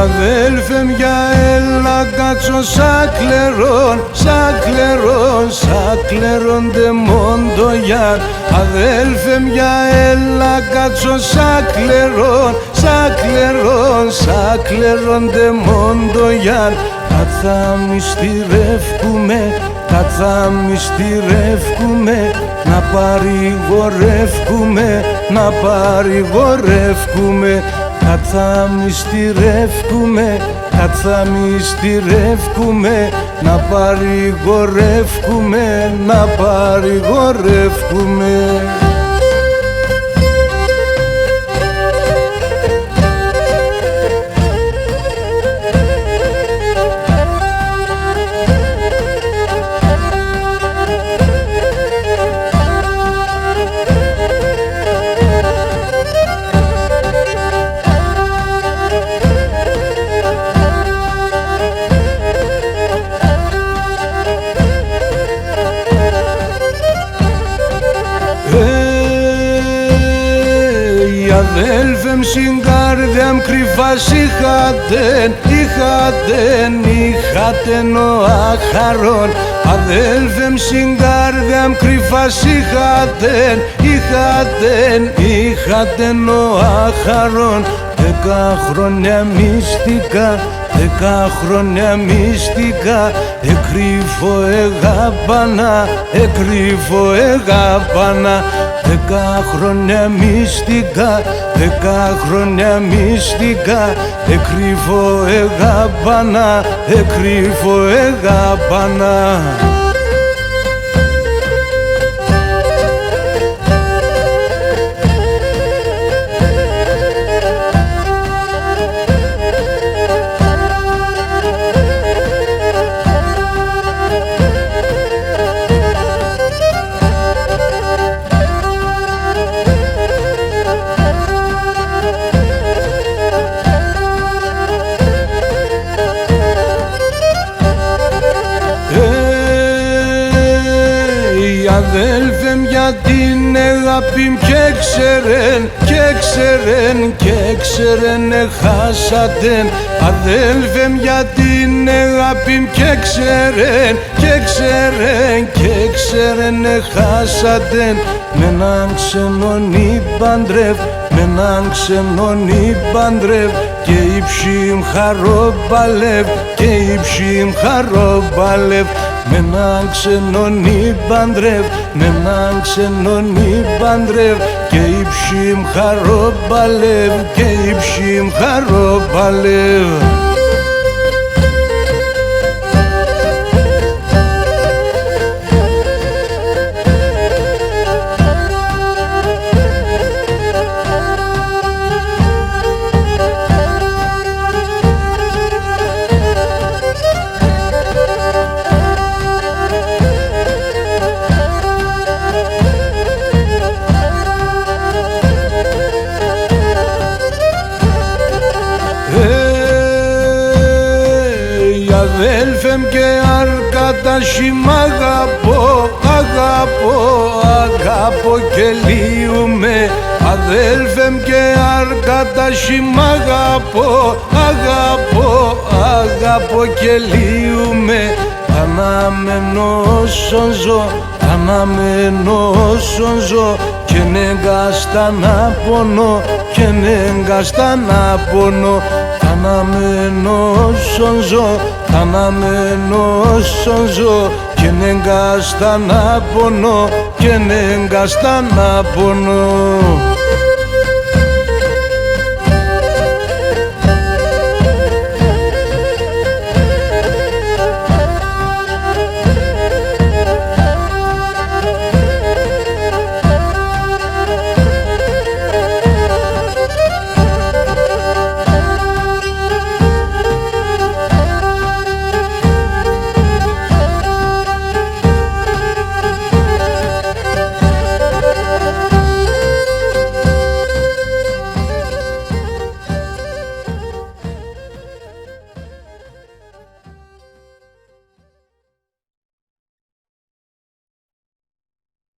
Αδέλφε μια έλα κάτσω σαν κλερόν, σαν κλερόν, σαν κλερόν δε μοντογιάν. Αδέλφε μια έλα κάτσω σαν κλερόν, σαν κλερόν, σαν κλερόν δε μοντογιάν. Καθά μυστηρεύκουμε, καθά μυστηρεύκουμε, να παρηγορεύκουμε, να παρηγορεύκουμε. Καθά μυστηρεύκουμε, καθά μυστηρεύκουμε, να παρηγορεύκουμε, να παρηγορεύκουμε. Αδέλφεμ στην καρδιά μ κρυφάς είχατεν, είχατεν, είχατεν ο άχαρον. Αδέλφεμ στην καρδιά μ κρυφάς είχατεν, είχατεν, είχατεν ο άχαρον. 10 χρόνια μυστικά, 10 χρόνια μυστικά, εκρύφω εγάπανα, εκρύφω εγάπανα. 10 χρόνια μυστικά, 10 χρόνια μυστικά, εκρύφω εγάπανα, εκρύφω εγάπανα. Αδέλφε για την αγάπη μ' και ξέρεν, και ξέρεν, και ξέρεν εχάσατεν. Αδέλφε για την αγάπη μ' και ξέρεν, και ξέρεν, και ξέρεν εχάσατεν. Με έναν ξενόν παντρεύω, με έναν ξενόν παντρεύω, και η ψυχή μ' χαροπαλεύω, και η ψυχή μ' χαροπαλεύω. Με έναν ξενόν παντρεύω, με έναν ξενόν παντρεύω, και η ψυχή μ' χαροπαλεύω, και η ψυχή μ' χαροπαλεύω. Αδέλφεμ και αρκατάσι μ' αγαπώ, αγαπώ, αγαπώ και λύουμε. Αδέλφεμ και αρκατάσι μ' αγαπώ, αγαπώ, αγαπώ και λύουμε. Αναμένω όσον ζω, αναμένω όσον ζω, και νεγκάστα να πονώ, και νεγκάστα να πονώ. Αναμένω όσον ζω, αναμένω όσον ζω, και νεγκάστα να πονώ, και νεγκάστα να πονώ.